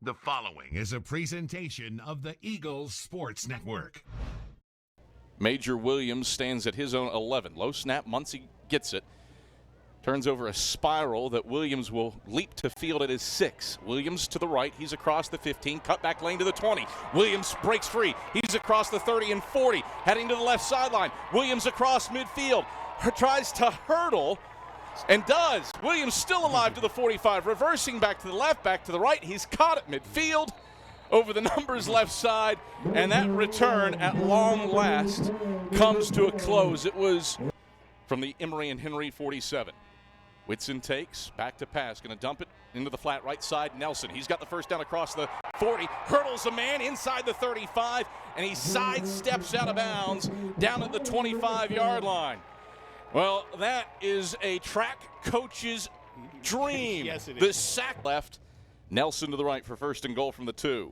The following is a presentation of the Eagles Sports Network. Major Williams stands at his own 11. Low snap, Muncie gets it. Turns over a spiral that Williams will leap to field at his 6. Williams to the right. He's across the 15. Cut back lane to the 20. Williams breaks free. He's across the 30 and 40. Heading to the left sideline. Williams across midfield. Tries to hurdle and does. Williams still alive to the 45. Reversing back to the left, back to the right. He's caught at midfield over the numbers left side. And that return at long last comes to a close. It was from the Emory and Henry 47. Whitson takes, back to pass, going to dump it into the flat right side. Nelson, he's got the first down across the 40, hurdles a man inside the 35, and he sidesteps out of bounds down at the 25-yard line. Well, that is a track coach's dream. Yes, it is. The sack left, Nelson to the right for first and goal from the 2.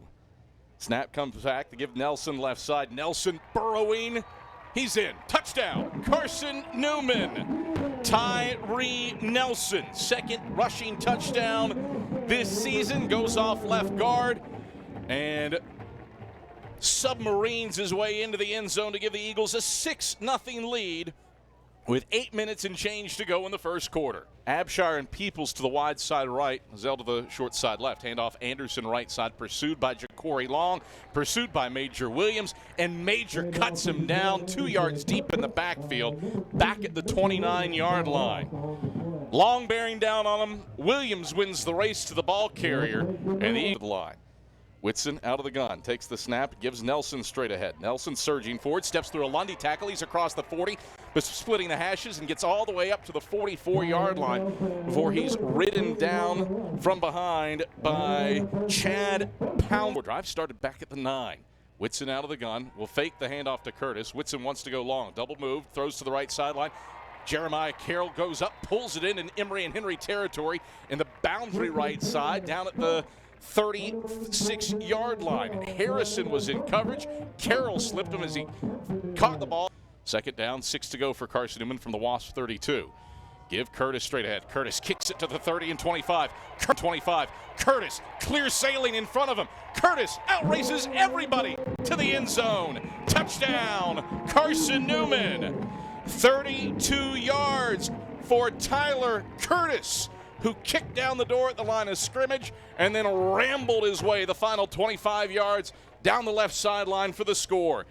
Snap comes back to give Nelson left side. Nelson burrowing. He's in. Touchdown. Carson-Newman. Tyree Nelson. Second rushing touchdown this season. Goes off left guard and submarines his way into the end zone to give the Eagles a 6-0 lead with 8 minutes and change to go in the first quarter. Abshire and Peoples to the wide side right. Zell to the short side left. Handoff Anderson right side. Pursued by Ja'Cory Long. Pursued by Major Williams. And Major cuts him down 2 yards deep in the backfield. Back at the 29-yard line. Long bearing down on him. Williams wins the race to the ball carrier. And the Eagles line. Whitson out of the gun, takes the snap, gives Nelson straight ahead. Nelson surging forward, steps through a Lundy tackle. He's across the 40, but splitting the hashes and gets all the way up to the 44-yard line before he's ridden down from behind by Chad Pound. Drive started back at the 9. Whitson out of the gun, will fake the handoff to Curtis. Whitson wants to go long, double move, throws to the right sideline. Jeremiah Carroll goes up, pulls it in Emory and Henry territory in the boundary right side down at the 36-yard line. Harrison was in coverage. Carroll slipped him as he caught the ball. Second down, 6 to go for Carson-Newman from the Wasp 32. Give Curtis straight ahead. Curtis kicks it to the 30 and 25. 25. Curtis clear sailing in front of him. Curtis outraces everybody to the end zone. Touchdown, Carson-Newman. 32 yards for Tyler Curtis, who kicked down the door at the line of scrimmage and then rambled his way the final 25 yards down the left sideline for the score.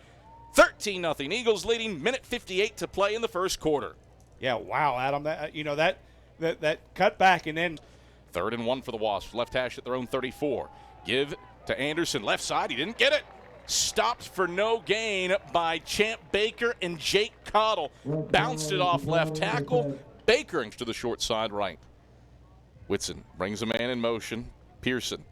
13-0. Eagles leading, minute 58 to play in the first quarter. Yeah, wow, Adam. That cut back and then 3rd and 1 for the Wasps. Left hash at their own 34. Give to Anderson, left side. He didn't get it. Stopped for no gain by Champ Baker and Jake Cottle. Bounced it off left tackle. Baker to the short side right. Whitson brings a man in motion. Pearson.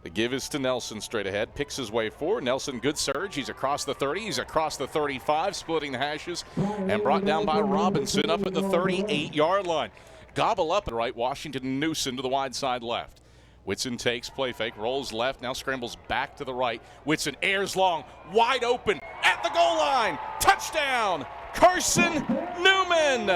The give is to Nelson straight ahead. Picks his way forward. Nelson, good surge. He's across the 30. He's across the 35, splitting the hashes, and brought down by Robinson up at the 38-yard line. Gobble up at right. Washington Newson to the wide side left. Whitson takes, play fake, rolls left, now scrambles back to the right. Whitson airs long, wide open, at the goal line. Touchdown, Carson-Newman.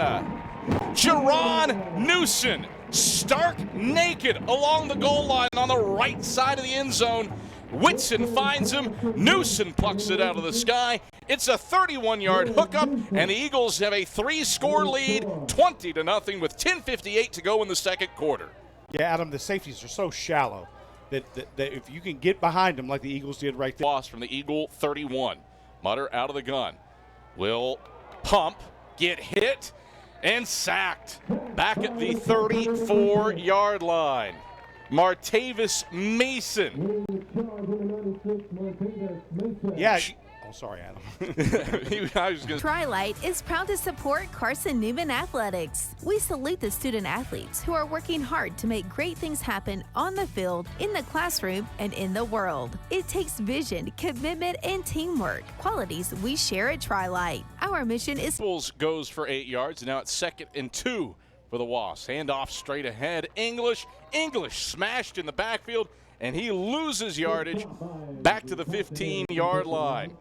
Jerron Newson, stark naked along the goal line on the right side of the end zone. Whitson finds him. Newson plucks it out of the sky. It's a 31-yard hookup, and the Eagles have a 3-score lead, 20-0, with 10:58 to go in the second quarter. Yeah, Adam, the safeties are so shallow that if you can get behind them like the Eagles did right there. Loss from the Eagle 31. Mutter out of the gun. Will pump, get hit, and sacked. Back at the 34-yard line. Martavis Mason. Yeah. Oh, sorry, Adam. Tri-Light is proud to support Carson-Newman Athletics. We salute the student athletes who are working hard to make great things happen on the field, in the classroom, and in the world. It takes vision, commitment, and teamwork, qualities we share at Tri-Light. Our mission is... Goes for 8 yards. Now it's 2nd and 2 for the Wasps. Handoff straight ahead. English smashed in the backfield, and he loses yardage back to the 15-yard line.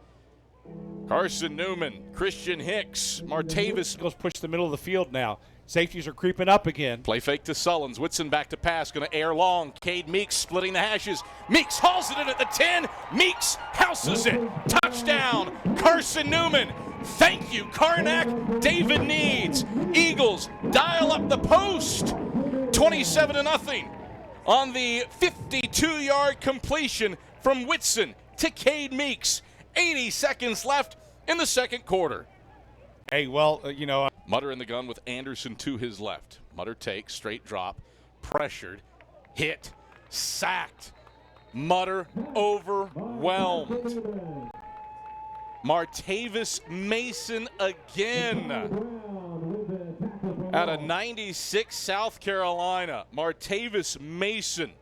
Carson-Newman, Christian Hicks, Martavis. Goes push the middle of the field now. Safeties are creeping up again. Play fake to Sullins. Whitson back to pass. Going to air long. Cade Meeks splitting the hashes. Meeks hauls it in at the 10. Meeks houses it. Touchdown. Carson-Newman. Thank you, Karnak. David Needs. Eagles dial up the post. 27-0 on the 52-yard completion from Whitson to Cade Meeks. 80 seconds left in the second quarter. Hey, well, Mutter in the gun with Anderson to his left. Mutter takes, straight drop, pressured, hit, sacked. Mutter overwhelmed. Martavis Mason again. Out of 96, South Carolina. Martavis Mason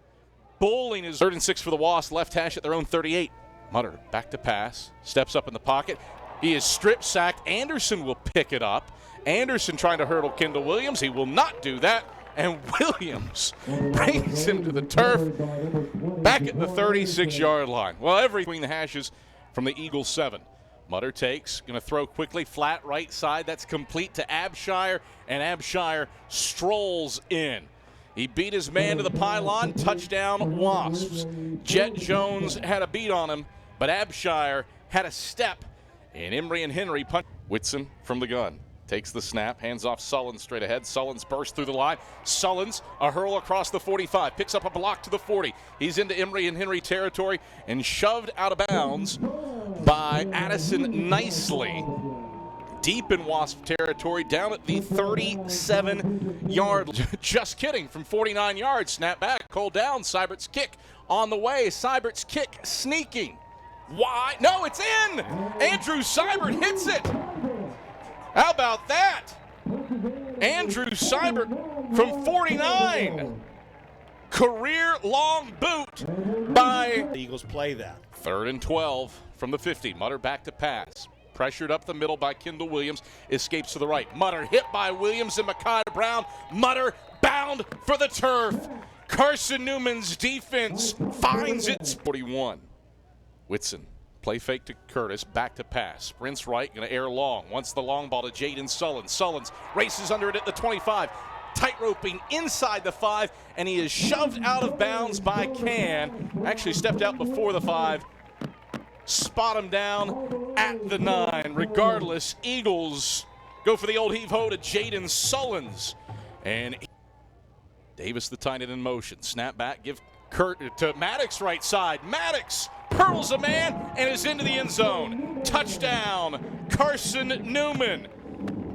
bowling his 3rd and 6 for the Wasps, left hash at their own 38. Mutter back to pass, steps up in the pocket. He is strip sacked. Anderson will pick it up. Anderson trying to hurdle Kendall Williams. He will not do that. And Williams brings him to the turf back at the 36-yard line. Well, between the hashes from the Eagles 7. Mutter takes, going to throw quickly, flat right side. That's complete to Abshire, and Abshire strolls in. He beat his man to the pylon. Touchdown, Wasps. Jet Jones had a beat on him, but Abshire had a step. And Emory and Henry punch. Whitson from the gun. Takes the snap, hands off Sullins straight ahead. Sullins bursts through the line. Sullins, a hurl across the 45. Picks up a block to the 40. He's into Emory and Henry territory and shoved out of bounds by Addison nicely. Deep in Wasp territory, down at the 37-yard. Just kidding, from 49 yards. Snap back, call down. Seibert's kick on the way. Seibert's kick sneaking. Why? No, it's in! Andrew Seibert hits it! How about that? Andrew Seibert from 49. Career-long boot by... The Eagles play that. 3rd and 12 from the 50. Mutter back to pass. Pressured up the middle by Kendall Williams. Escapes to the right. Mutter hit by Williams and Mekhi Brown. Mutter bound for the turf. Carson-Newman's defense finds its 41. Whitson, play fake to Curtis, back to pass. Sprints right, going to air long. Wants the long ball to Jaden Sullins. Sullins races under it at the 25. Tightroping inside the 5, and he is shoved out of bounds by Can. Actually stepped out before the 5. Spot him down at the 9. Regardless, Eagles go for the old heave-ho to Jaden Sullins. And Davis the tight end in motion. Snap back, give Kurt to Maddox right side. Maddox hurls a man and is into the end zone. Touchdown, Carson-Newman.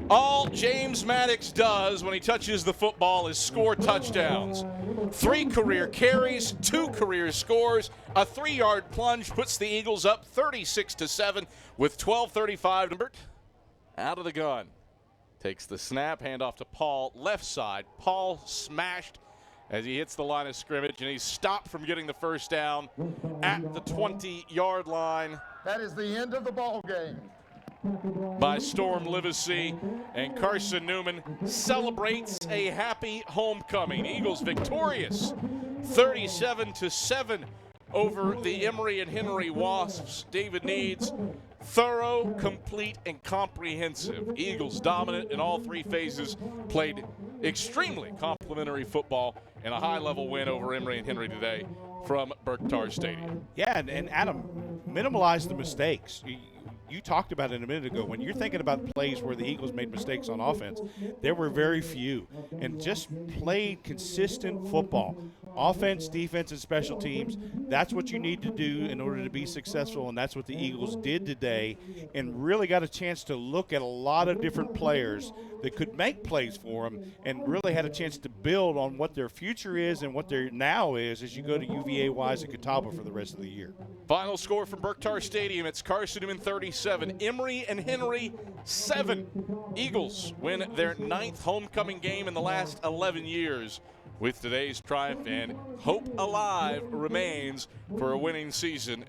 All James Maddox does when he touches the football is score touchdowns. 3 career carries, 2 career scores. A 3-yard plunge puts the Eagles up 36-7 with 12:35. Out of the gun. Takes the snap, handoff to Paul, left side. Paul smashed as he hits the line of scrimmage, and he's stopped from getting the first down at the 20-yard line. That is the end of the ball game. By Storm Livesey, and Carson-Newman celebrates a happy homecoming. Eagles victorious 37-7 over the Emory and Henry Wasps. David Needs, thorough, complete, and comprehensive. Eagles dominant in all 3 phases, played extremely complimentary football, and a high-level win over Emory and Henry today from Berktar Stadium. Yeah, and Adam, minimalize the mistakes. You talked about it a minute ago. When you're thinking about plays where the Eagles made mistakes on offense, there were very few, and just played consistent football. Offense, defense, and special teams, that's what you need to do in order to be successful, and that's what the Eagles did today, and really got a chance to look at a lot of different players that could make plays for them, and really had a chance to build on what their future is and what their now is as you go to UVA, Wise, and Catawba for the rest of the year. Final score from Berktar Stadium, it's Carson-Newman 37, Emory and Henry 7. Eagles win their 9th homecoming game in the last 11 years with today's triumph, and hope alive remains for a winning season as